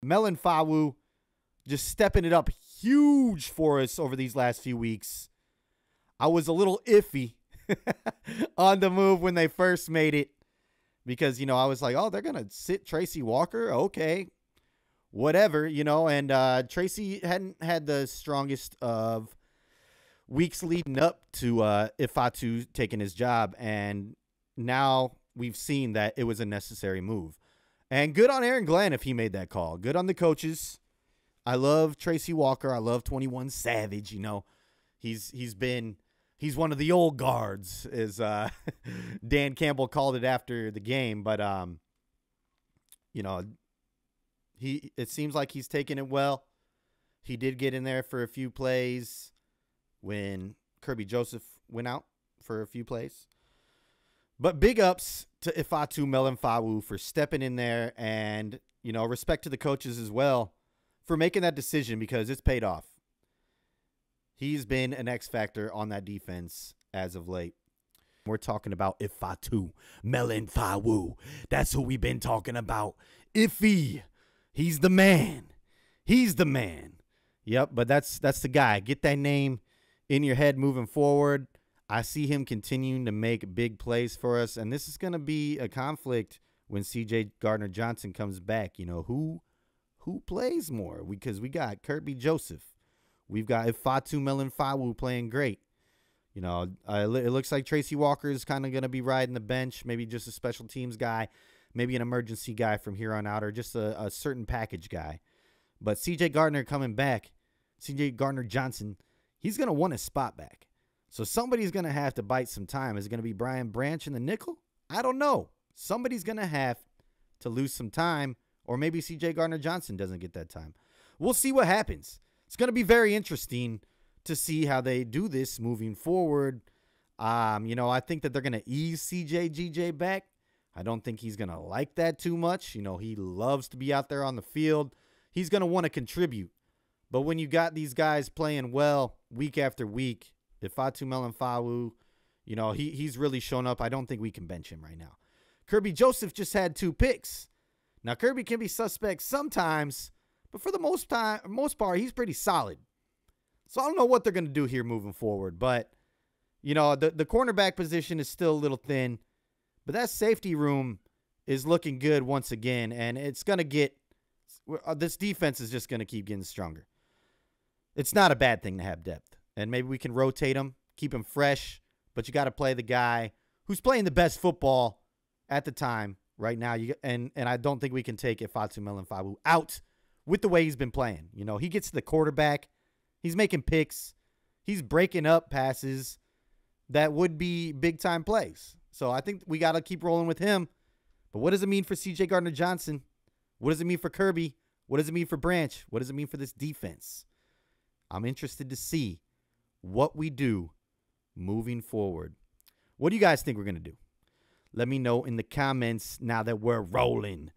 Melifonwu just stepping it up huge for us over these last few weeks. I was a little iffy on the move when they first made it because, I was like, oh, they're going to sit Tracy Walker? Okay, whatever, and Tracy hadn't had the strongest of weeks leading up to Ifeatu taking his job, and now we've seen that it was a necessary move. And good on Aaron Glenn if he made that call. Good on the coaches. I love Tracy Walker. I love 21 Savage. He's one of the old guards, as Dan Campbell called it after the game. But it seems like he's taking it well. He did get in there for a few plays when Kirby Joseph went out for a few plays. But big ups to Ifeatu Melifonwu for stepping in there, and, respect to the coaches as well for making that decision because it's paid off. He's been an X factor on that defense as of late. We're talking about Ifeatu Melifonwu. That's who we've been talking about. Iffy. He's the man. He's the man. Yep, but that's the guy. Get that name in your head moving forward. I see him continuing to make big plays for us, and this is going to be a conflict when CJ Gardner-Johnson comes back. Who plays more? Because we got Kirby Joseph. We've got Ifeatu Melifonwu playing great. It looks like Tracy Walker is kind of going to be riding the bench, maybe just a special teams guy, maybe an emergency guy from here on out, or just a certain package guy. But CJ Gardner coming back, CJ Gardner-Johnson, he's going to want his spot back. So somebody's going to have to bite some time. Is it going to be Brian Branch in the nickel? I don't know. Somebody's going to have to lose some time, or maybe CJ Gardner-Johnson doesn't get that time. We'll see what happens. It's going to be very interesting to see how they do this moving forward. I think that they're going to ease CJGJ back. I don't think he's going to like that too much. He loves to be out there on the field. He's going to want to contribute. But when you got these guys playing well week after week, Ifeatu Melifonwu, he's really shown up. I don't think we can bench him right now. Kirby Joseph just had 2 picks. Now, Kirby can be suspect sometimes, but for the most part, he's pretty solid. So I don't know what they're going to do here moving forward. But, the cornerback position is still a little thin. But that safety room is looking good once again. And it's going to get – this defense is just going to keep getting stronger. It's not a bad thing to have depth. And maybe we can rotate him, keep him fresh. But you got to play the guy who's playing the best football at the time right now. And I don't think we can take Ifeatu Melifonwu out with the way he's been playing. He gets to the quarterback. He's making picks. He's breaking up passes that would be big-time plays. So I think we got to keep rolling with him. But what does it mean for CJ Gardner-Johnson? What does it mean for Kirby? What does it mean for Branch? What does it mean for this defense? I'm interested to see what we do moving forward. What do you guys think we're going to do? Let me know in the comments now that we're rolling.